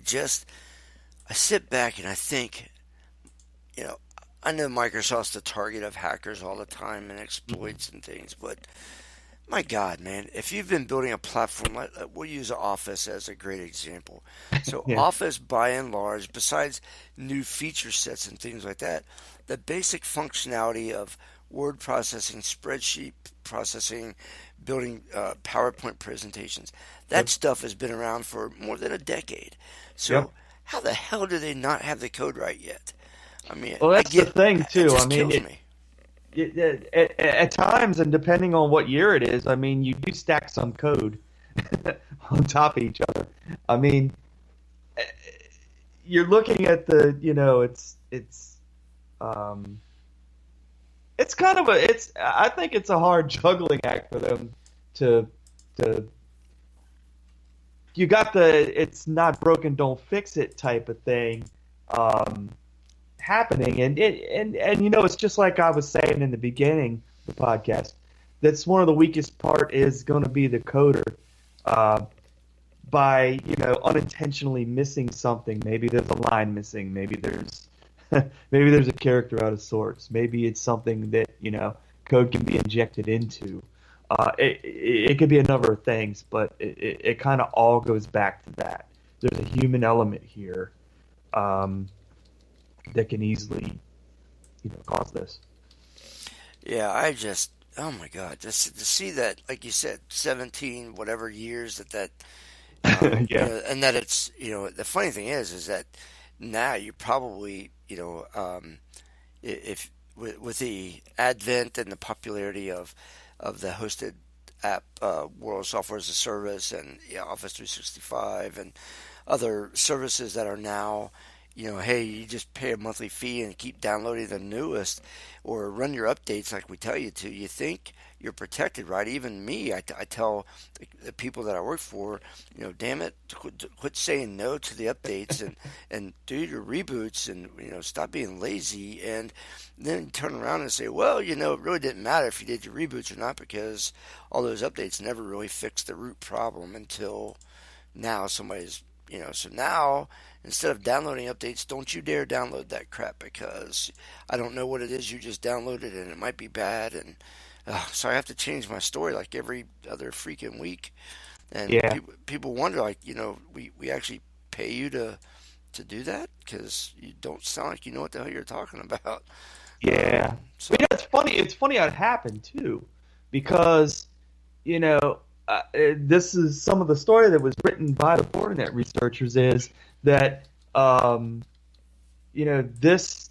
Speaker 2: sit back and I think, I know Microsoft's the target of hackers all the time and exploits and things, but my God, man, if you've been building a platform, we'll use Office as a great example. So
Speaker 5: Yeah.
Speaker 2: Office, by and large, besides new feature sets and things like that, the basic functionality of word processing, spreadsheet processing, building PowerPoint presentations, that stuff has been around for more than a decade. So
Speaker 5: Yep.
Speaker 2: how the hell do they not have the code right yet? I mean,
Speaker 5: Well, that's the thing too.
Speaker 2: It just
Speaker 5: I mean,
Speaker 2: kills me.
Speaker 5: at times, and depending on what year it is, I mean, you do stack some code on top of each other. I mean, you're looking at it's kind of I think it's a hard juggling act for them to you got the it's not broken, don't fix it type of thing happening, and it's just like I was saying in the beginning of the podcast. That's one of the weakest part is going to be the coder, by unintentionally missing something. Maybe there's a line missing. Maybe there's a character out of sorts. Maybe it's something that code can be injected into. It could be a number of things, but it kind of all goes back to that. There's a human element here that can easily, cause this.
Speaker 2: Yeah, oh my God, just to see that, like you said, 17 whatever years that
Speaker 5: Yeah.
Speaker 2: and that it's, the funny thing is that now you probably, if with the advent and the popularity of the hosted app, World Software as a Service, and Office 365 and other services that are now, hey, you just pay a monthly fee and keep downloading the newest, or run your updates like we tell you to. You think you're protected, right? Even me, I tell the people that I work for, damn it, quit saying no to the updates and do your reboots, and stop being lazy. And then turn around and say, well, it really didn't matter if you did your reboots or not, because all those updates never really fixed the root problem until now somebody's, so now, instead of downloading updates, don't you dare download that crap, because I don't know what it is you just downloaded and it might be bad. And so I have to change my story like every other freaking week. And
Speaker 5: Yeah.
Speaker 2: people wonder, like, we actually pay you to do that, because you don't sound like you know what the hell you're talking about.
Speaker 5: Yeah.
Speaker 2: So
Speaker 5: But it's funny. It's funny how it happened too, because this is some of the story that was written by the Fortinet researchers is that this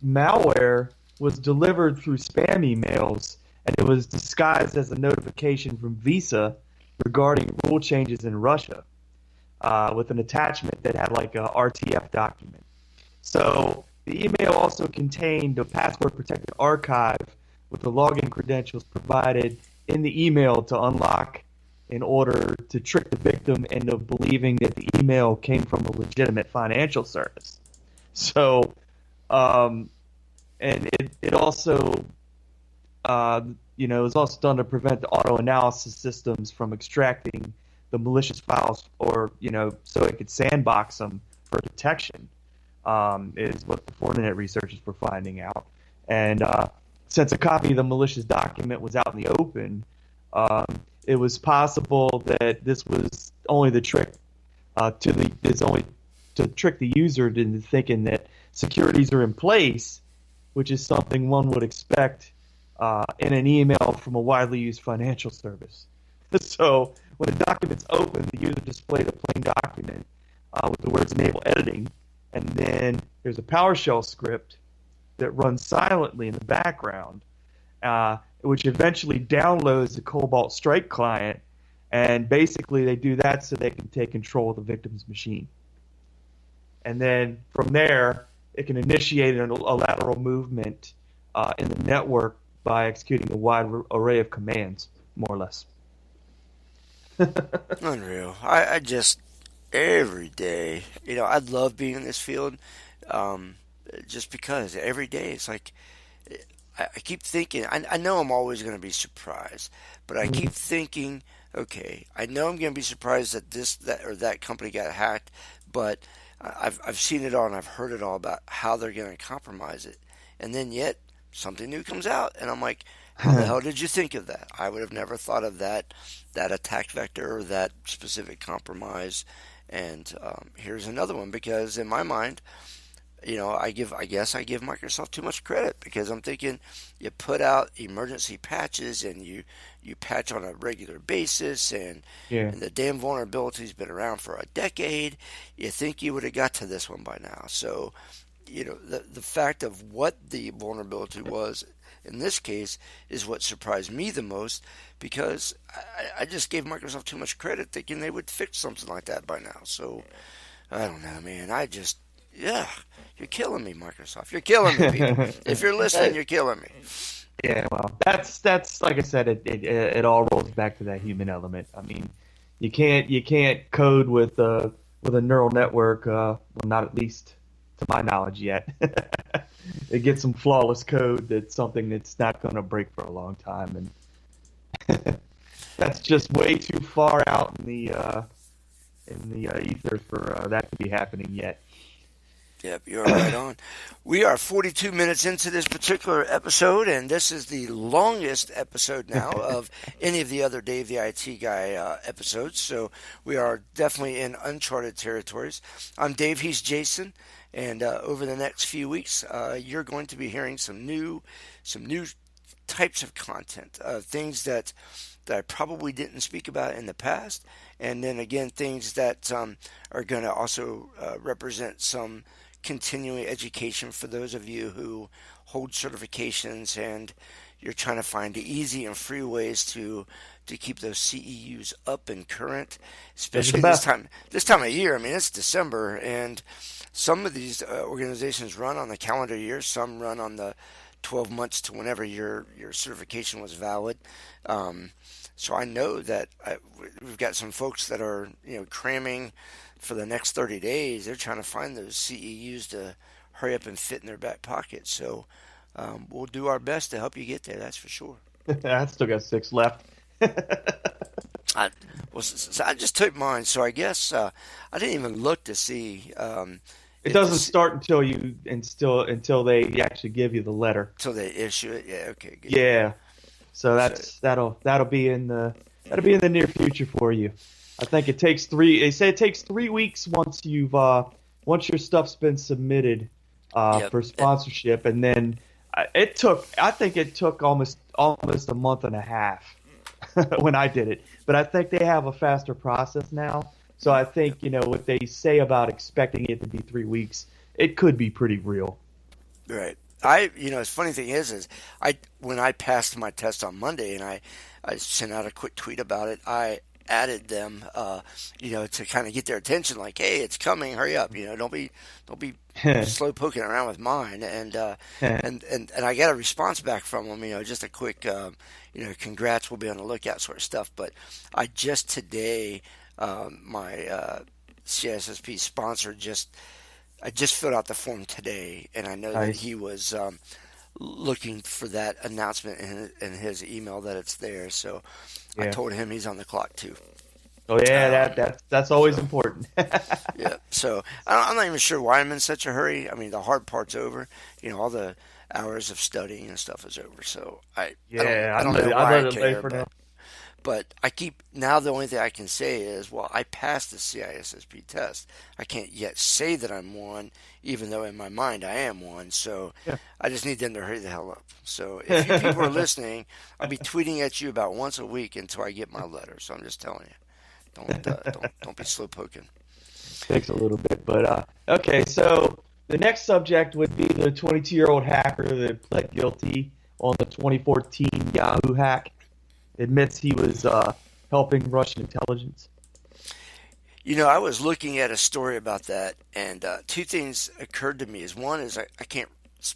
Speaker 5: malware was delivered through spam emails, and it was disguised as a notification from Visa regarding rule changes in Russia. with an attachment that had like a RTF document. So the email also contained a password-protected archive with the login credentials provided in the email to unlock in order to trick the victim into believing that the email came from a legitimate financial service. So, and it also, it was also done to prevent the auto-analysis systems from extracting the malicious files or, so it could sandbox them for detection, is what the Fortinet researchers were finding out. And since a copy of the malicious document was out in the open, it was possible that this was only the trick to trick the user into thinking that securities are in place, which is something one would expect in an email from a widely used financial service. So when the document's open, the user displays a plain document with the words enable editing, and then there's a PowerShell script that runs silently in the background, which eventually downloads the Cobalt Strike client, and basically they do that so they can take control of the victim's machine. And then from there, it can initiate a lateral movement in the network by executing a wide array of commands, more or less.
Speaker 2: Unreal. I just, every day, I love being in this field, just because every day it's like, I keep thinking, I know I'm always going to be surprised, but I keep thinking, okay, I know I'm going to be surprised that that company got hacked, but I've seen it all and I've heard it all about how they're going to compromise it. And then yet something new comes out and I'm like, how the hell did you think of that? I would have never thought of that attack vector or that specific compromise. And here's another one, because in my mind, I guess I give Microsoft too much credit, because I'm thinking you put out emergency patches and you patch on a regular basis, and the damn vulnerability's been around for a decade. You think you would have got to this one by now. So, the fact of what the vulnerability was in this case is what surprised me the most, because I just gave Microsoft too much credit thinking they would fix something like that by now. So, I don't know, man. You're killing me, Microsoft. You're killing me, people. If you're listening, you're killing me.
Speaker 5: Yeah, well, that's like I said. It all rolls back to that human element. I mean, you can't code with a neural network. Well, not at least to my knowledge yet. It gets some flawless code that's something that's not going to break for a long time, and that's just way too far out in the ether for that to be happening yet.
Speaker 2: Yep, you're right on. We are 42 minutes into this particular episode, and this is the longest episode now of any of the other Dave the IT Guy episodes, so we are definitely in uncharted territories. I'm Dave, he's Jason, and over the next few weeks, you're going to be hearing some new types of content, things that I probably didn't speak about in the past, and then again, things that are going to also represent some continuing education for those of you who hold certifications and you're trying to find easy and free ways to keep those CEUs up and current, especially this time of year. I mean, it's December, and some of these organizations run on the calendar year, some run on the 12 months to whenever your certification was valid. So I know that we've got some folks that are cramming for the next 30 days. They're trying to find those CEUs to hurry up and fit in their back pocket. So we'll do our best to help you get there. That's for sure.
Speaker 5: I still got 6 left.
Speaker 2: I just took mine, so I guess I didn't even look to see.
Speaker 5: It doesn't start until they actually give you the letter.
Speaker 2: Until they issue it. Yeah. Okay. Good.
Speaker 5: Yeah. So that'll be in the near future for you. I think it takes 3. They say it takes 3 weeks once your stuff's been submitted for sponsorship, and then I think it took almost a month and a half when I did it. But I think they have a faster process now. So I think what they say about expecting it to be 3 weeks, it could be pretty real.
Speaker 2: Right. The funny thing is when I passed my test on Monday and I sent out a quick tweet about it, I added them, to kind of get their attention. Like, hey, it's coming, hurry up! Don't be slow poking around with mine. And I got a response back from them. Just a quick, congrats, we'll be on the lookout, sort of stuff. But I just today, my CISSP sponsor I just filled out the form today, and I know that he was looking for that announcement in his email that it's there. So I told him he's on the clock too.
Speaker 5: Oh yeah, that's always important.
Speaker 2: Yeah. So I'm not even sure why I'm in such a hurry. I mean, the hard part's over. All the hours of studying and stuff is over. So I don't know why I care. But now the only thing I can say is, well, I passed the CISSP test. I can't yet say that I'm one, even though in my mind I am one. So I just need them to hurry the hell up. So if you people are listening, I'll be tweeting at you about once a week until I get my letter. So I'm just telling you, don't be slow poking.
Speaker 5: Takes a little bit, but okay. So the next subject would be the 22-year-old hacker that pled guilty on the 2014 Yahoo hack. Admits he was helping Russian intelligence.
Speaker 2: I was looking at a story about that, and two things occurred to me. One is I can't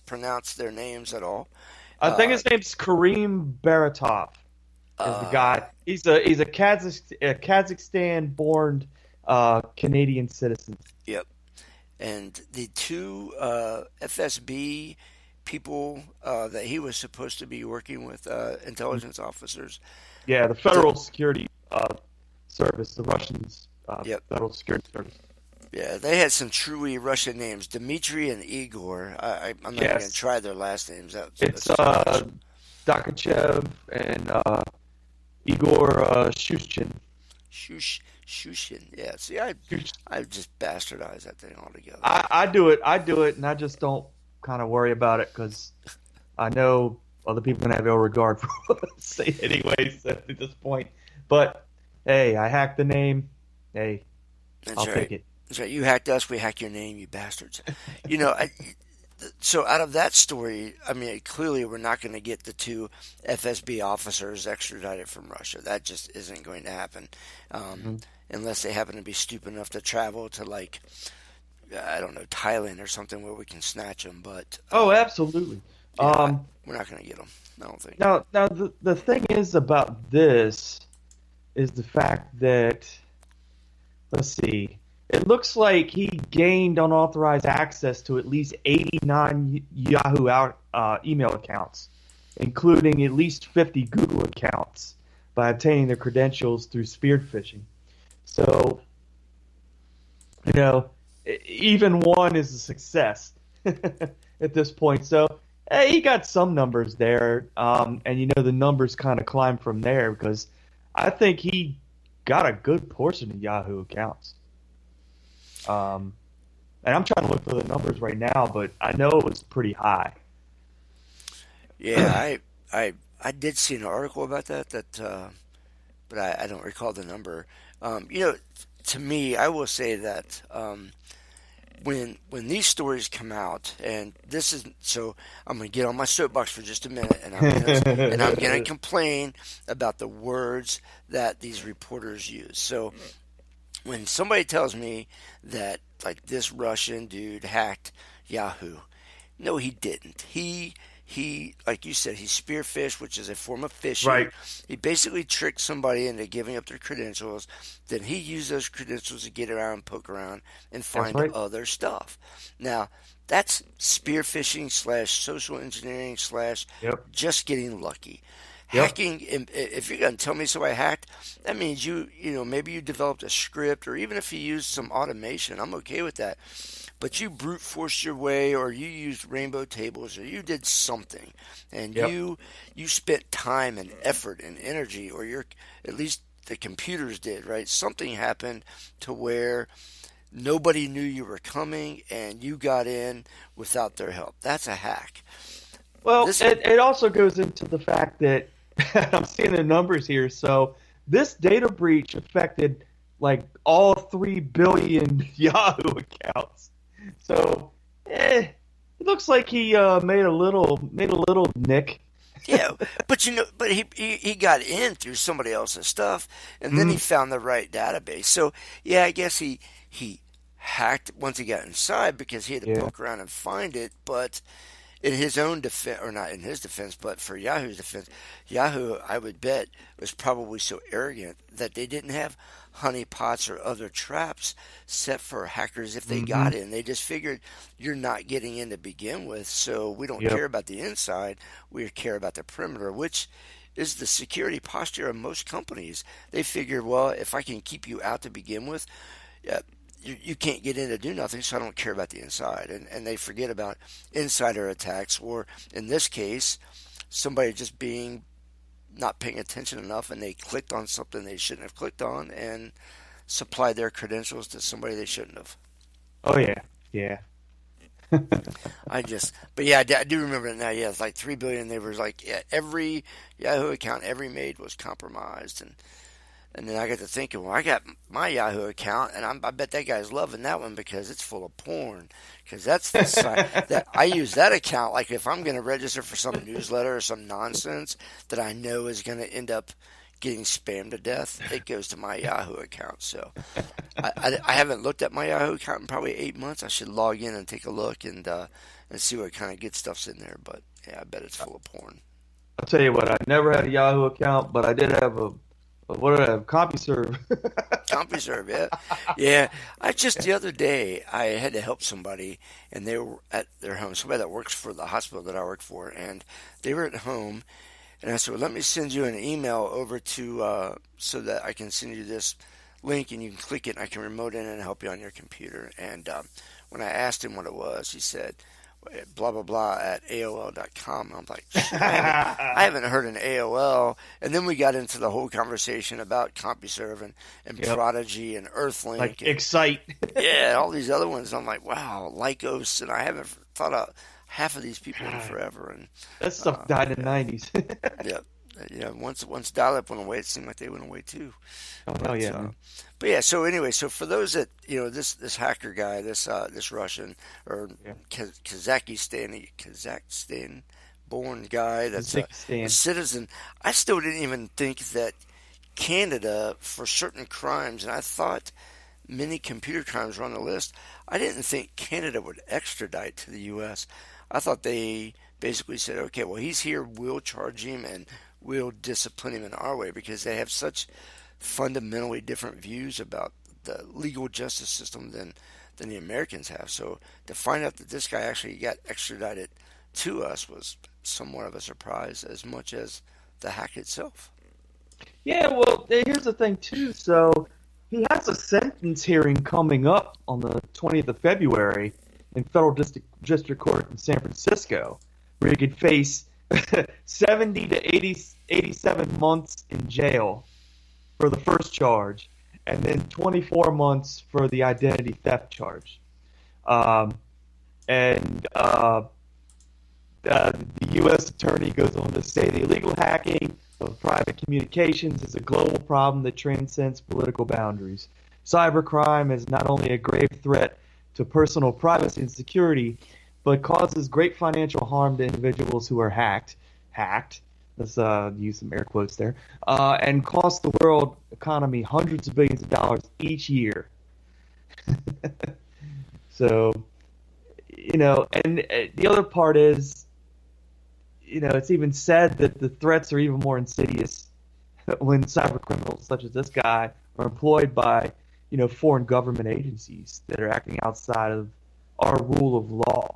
Speaker 2: pronounce their names at all.
Speaker 5: I think his name's Karim Baratov. Is the guy? He's a Kazakhstan-born Canadian citizen.
Speaker 2: Yep. And the two FSB people that he was supposed to be working with, intelligence officers.
Speaker 5: Yeah, the Federal Security Service, the Russians' Federal Security Service.
Speaker 2: Yeah, they had some truly Russian names, Dmitry and Igor. I'm not going to try their last names.
Speaker 5: It's Dakachev and Igor Shushkin.
Speaker 2: Shushin, yeah. See, I just bastardized that thing altogether.
Speaker 5: I do it, and I just don't kind of worry about it because I know other people can have ill regard for what I say anyways at this point. But hey, I hacked the name. Hey, I'll take it.
Speaker 2: That's right. You hacked us, we hack your name, you bastards. So out of that story, I mean, clearly we're not going to get the two FSB officers extradited from Russia. That just isn't going to happen, unless they happen to be stupid enough to travel to, like, I don't know, Thailand or something where we can snatch them. But
Speaker 5: absolutely.
Speaker 2: We're not going to get them. I don't think.
Speaker 5: Now the thing is about this is the fact that, let's see, it looks like he gained unauthorized access to at least 89 Yahoo email accounts, including at least 50 Google accounts, by obtaining their credentials through spear phishing. So, even one is a success at this point. So, he got some numbers there, and the numbers kind of climb from there because I think he got a good portion of Yahoo accounts. And I'm trying to look for the numbers right now, but I know it was pretty high.
Speaker 2: Yeah, I did see an article about that, but I don't recall the number. To me, I will say that when these stories come out, and this is so, I'm going to get on my soapbox for just a minute, and I'm going to complain about the words that these reporters use. So, when somebody tells me that, like, this Russian dude hacked Yahoo, no, he didn't. He, like you said, he spearphished, which is a form of phishing.
Speaker 5: Right.
Speaker 2: He basically tricked somebody into giving up their credentials. Then he used those credentials to get around, poke around, and find other stuff. Now, that's spearphishing / social engineering / just getting lucky. Hacking, if you're going to tell me somebody hacked, that means maybe you developed a script, or even if you used some automation, I'm okay with that. But you brute forced your way, or you used rainbow tables, or you did something, and you spent time and effort and energy, or at least the computers did, right? Something happened to where nobody knew you were coming, and you got in without their help. That's a hack.
Speaker 5: Well, it also goes into the fact that I'm seeing the numbers here. So this data breach affected like all 3 billion Yahoo accounts. So it looks like he made a little nick
Speaker 2: Yeah, but he got in through somebody else's stuff, and then he found the right database. So yeah, I guess he hacked once he got inside because he had to
Speaker 5: Yeah.
Speaker 2: poke around and find it. But in his own defense, or not in his defense, but for Yahoo's defense, Yahoo, I would bet, was probably so arrogant that they didn't have honeypots or other traps set for hackers if they got in. They just figured you're not getting in to begin with, so we don't
Speaker 5: Yep.
Speaker 2: care about the inside, we care about the perimeter, which is the security posture of most companies. They figure, well, if I can keep you out to begin with, yeah, you can't get in to do nothing, so I don't care about the inside. And they forget about insider attacks, or in this case, somebody just being not paying attention enough and they clicked on something they shouldn't have clicked on and supplied their credentials to somebody they shouldn't have.
Speaker 5: Oh yeah, yeah.
Speaker 2: But yeah, I do remember it now. Yeah, it's like 3 billion. They were like, yeah, every Yahoo account every made was compromised, and then I got to thinking, well, I got my Yahoo account, and I bet that guy's loving that one because it's full of porn. Because that's the site that I use that account. Like if I'm going to register for some newsletter or some nonsense that I know is going to end up getting spammed to death, it goes to my Yahoo account. So I haven't looked at my Yahoo account in probably 8 months. I should log in and take a look and see what kind of good stuff's in there. But yeah, I bet it's full of porn.
Speaker 5: I'll tell you what, I never had a Yahoo account, but I did have what did I have? CompuServe.
Speaker 2: CompuServe, yeah. Yeah. The other day, I had to help somebody, and they were at their home, somebody that works for the hospital that I work for, and they were at home, and I said, well, let me send you an email over to, so that I can send you this link, and you can click it, and I can remote in and help you on your computer. And when I asked him what it was, he said, blah blah blah at AOL.com. I'm like, I haven't heard an AOL. And then we got into the whole conversation about CompuServe and
Speaker 5: Yep.
Speaker 2: Prodigy and Earthlink,
Speaker 5: Like
Speaker 2: and,
Speaker 5: Excite.
Speaker 2: yeah, all these other ones. I'm like, wow, Lycos, and I haven't thought of half of these people in forever. And
Speaker 5: That stuff died in the 90s.
Speaker 2: yeah, once dial-up went away, it seemed like they went away too.
Speaker 5: Oh, hell yeah. man.
Speaker 2: But yeah, so anyway, so for those that this hacker guy, this Russian or
Speaker 5: Yeah.
Speaker 2: Kazakhstan born guy that's a
Speaker 5: Kazakhstan.
Speaker 2: citizen, I still didn't even think that Canada for certain crimes, and I thought many computer crimes were on the list. I didn't think Canada would extradite to the U.S. I thought they basically said, okay, well, he's here, we'll charge him and we'll discipline him in our way because they have such fundamentally different views about the legal justice system than the Americans have. So to find out that this guy actually got extradited to us was somewhat of a surprise, as much as the hack itself.
Speaker 5: Yeah, well, here's the thing, too. So he has a sentence hearing coming up on the 20th of February in Federal District Court in San Francisco, where he could face 70 to 87 months in jail for the first charge, and then 24 months for the identity theft charge. The U.S. attorney goes on to say the illegal hacking of private communications is a global problem that transcends political boundaries. Cybercrime is not only a grave threat to personal privacy and security, but causes great financial harm to individuals who are hacked, let's use some air quotes there, and cost the world economy hundreds of billions of dollars each year. So, and the other part is, it's even said that the threats are even more insidious when cyber criminals such as this guy are employed by, foreign government agencies that are acting outside of our rule of law.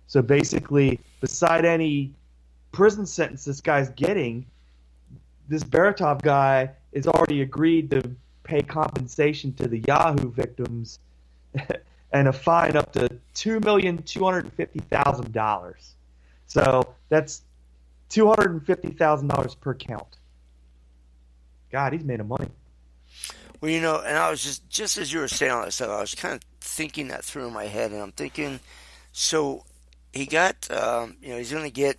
Speaker 5: So basically, beside any prison sentence this guy's getting, this Baratov guy has already agreed to pay compensation to the Yahoo victims and a fine up to $2,250,000. So that's $250,000 per count. God, he's made of money.
Speaker 2: Well, and I was just as you were saying all that stuff, I was kind of thinking that through in my head, and I'm thinking, so he got, he's going to get,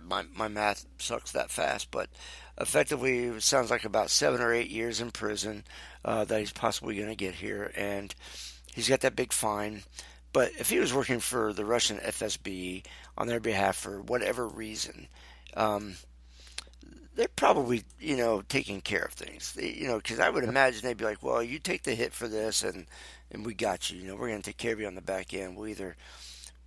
Speaker 2: my math sucks that fast, but effectively it sounds like about 7 or 8 years in prison that he's possibly going to get here, and he's got that big fine. But if he was working for the Russian FSB on their behalf for whatever reason, um, they're probably, taking care of things. Because I would imagine they'd be like, well, you take the hit for this, and we got you. We're going to take care of you on the back end. We'll either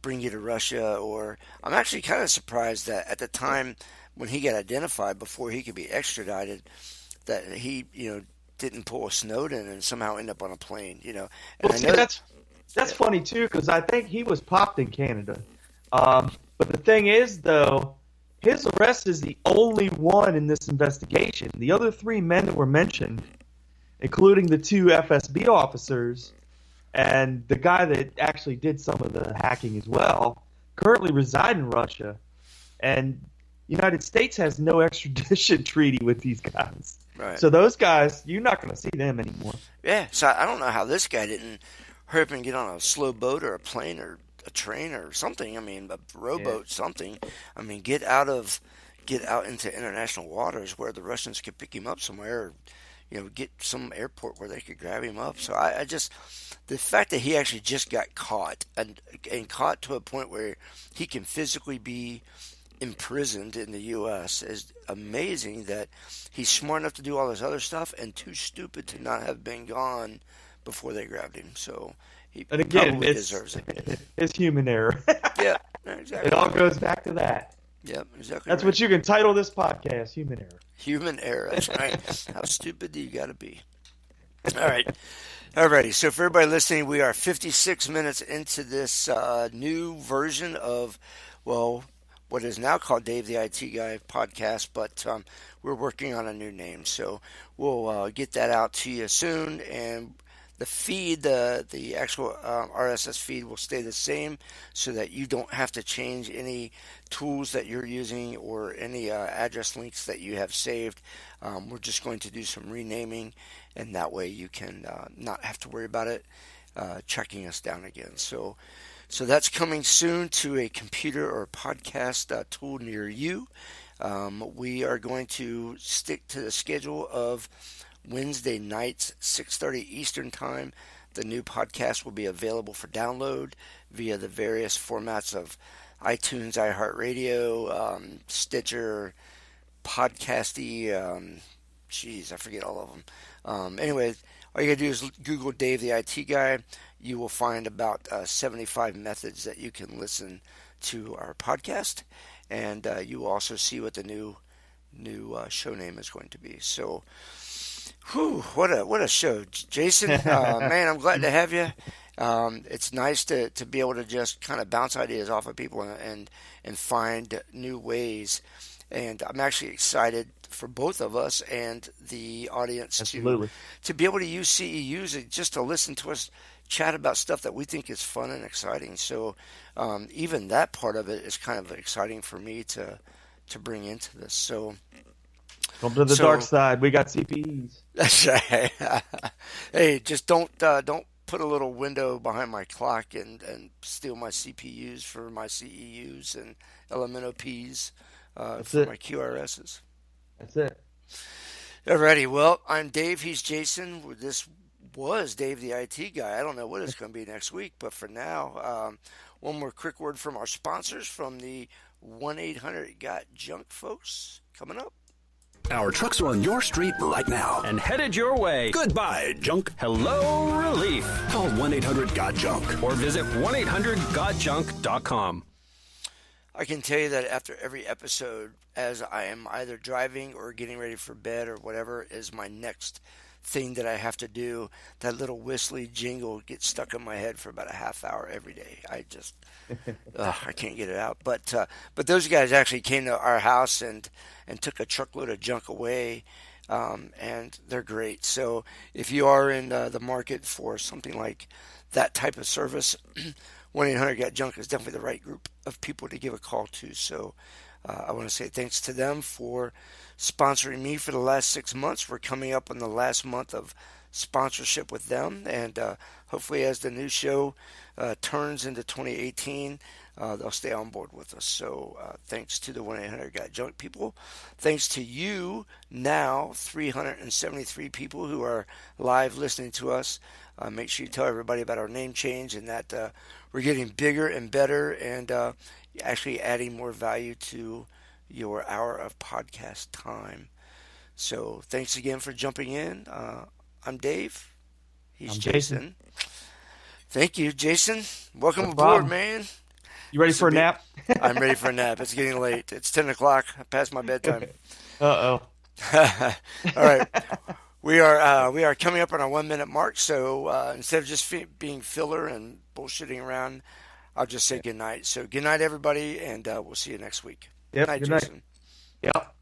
Speaker 2: bring you to Russia, or I'm actually kind of surprised that at the time when he got identified, before he could be extradited, that he, didn't pull a Snowden and somehow end up on a plane. And
Speaker 5: Well,
Speaker 2: I
Speaker 5: see,
Speaker 2: know
Speaker 5: that's funny too, because I think he was popped in Canada. But the thing is, though, his arrest is the only one in this investigation. The other three men that were mentioned, including the two FSB officers and the guy that actually did some of the hacking as well, currently reside in Russia. And the United States has no extradition treaty with these guys.
Speaker 2: Right.
Speaker 5: So those guys, you're not going to see them anymore.
Speaker 2: Yeah, so I don't know how this guy didn't hurry up and get on a slow boat or a plane or a train or something. I mean, a rowboat, something. I mean, get out into international waters where the Russians could pick him up somewhere, or, get some airport where they could grab him up. So I just, the fact that he actually just got caught and caught to a point where he can physically be imprisoned in the U.S. is amazing. That he's smart enough to do all this other stuff and too stupid to not have been gone before they grabbed him. So he
Speaker 5: And again,
Speaker 2: probably deserves it.
Speaker 5: It's human error.
Speaker 2: Yeah, exactly.
Speaker 5: It all goes back to that.
Speaker 2: Yep, exactly.
Speaker 5: That's
Speaker 2: right.
Speaker 5: what you can title this podcast, Human Error.
Speaker 2: Human error. That's right. How stupid do you got to be? All right. Alrighty. So for everybody listening, we are 56 minutes into this new version of, what is now called Dave the IT Guy podcast, but we're working on a new name. So we'll get that out to you soon. And the feed, the actual RSS feed will stay the same, so that you don't have to change any tools that you're using or any address links that you have saved. We're just going to do some renaming, and that way you can not have to worry about it tracking us down again. So that's coming soon to a computer or podcast tool near you. We are going to stick to the schedule of Wednesday nights, 6:30 Eastern Time. The new podcast will be available for download via the various formats of iTunes, iHeartRadio, Stitcher, Podcasty. I forget all of them. Anyway, all you gotta do is Google Dave the IT Guy. You will find about 75 methods that you can listen to our podcast, and you will also see what the new show name is going to be. So, what a show, Jason! Man, I'm glad to have you. It's nice to be able to just kind of bounce ideas off of people and find new ways. And I'm actually excited for both of us and the audience to be able to use CEUs and just to listen to us chat about stuff that we think is fun and exciting. So even that part of it is kind of exciting for me to bring into this. So
Speaker 5: come to the dark side. We got CPEs.
Speaker 2: That's right. Hey, just don't put a little window behind my clock and steal my CPUs for my CEUs and LMNOPs for my QRSs.
Speaker 5: That's it.
Speaker 2: Alrighty, well, I'm Dave, he's Jason. This was Dave the IT Guy. I don't know what it's going to be next week, but for now, one more quick word from our sponsors from the 1-800-GOT-JUNK folks coming up.
Speaker 3: Our trucks are on your street right now.
Speaker 4: And headed your way.
Speaker 3: Goodbye, junk.
Speaker 4: Hello, Relief.
Speaker 3: Call 1-800-GOT-JUNK.
Speaker 4: Or visit 1-800-GOT-JUNK.com.
Speaker 2: I can tell you that after every episode, as I am either driving or getting ready for bed or whatever is my next thing that I have to do, that little whistly jingle gets stuck in my head for about a half hour every day. I just, I can't get it out. But those guys actually came to our house and took a truckload of junk away, and they're great. So if you are in the market for something like that type of service, 1-800-GOT-JUNK is definitely the right group of people to give a call to. So I want to say thanks to them for sponsoring me for the last 6 months. We're coming up on the last month of sponsorship with them, and hopefully as the new show turns into 2018, they'll stay on board with us. So thanks to the 1-800-GOT-JUNK people. Thanks to you now, 373 people who are live listening to us. Make sure you tell everybody about our name change and that we're getting bigger and better and actually adding more value to your hour of podcast time. So thanks again for jumping in. I'm Dave.
Speaker 5: I'm
Speaker 2: Jason. Thank you, Jason. Welcome
Speaker 5: No
Speaker 2: aboard,
Speaker 5: problem.
Speaker 2: man.
Speaker 5: You ready for a nap?
Speaker 2: I'm ready for a nap. It's getting late. It's 10 o'clock. Past my bedtime.
Speaker 5: Uh-oh.
Speaker 2: All right. We are coming up on our 1 minute mark. So instead of just being filler and bullshitting around, I'll just say good night. So good night, everybody, and we'll see you next week.
Speaker 5: Yep,
Speaker 2: Good night,
Speaker 5: good night.
Speaker 2: Jason.
Speaker 5: Yep.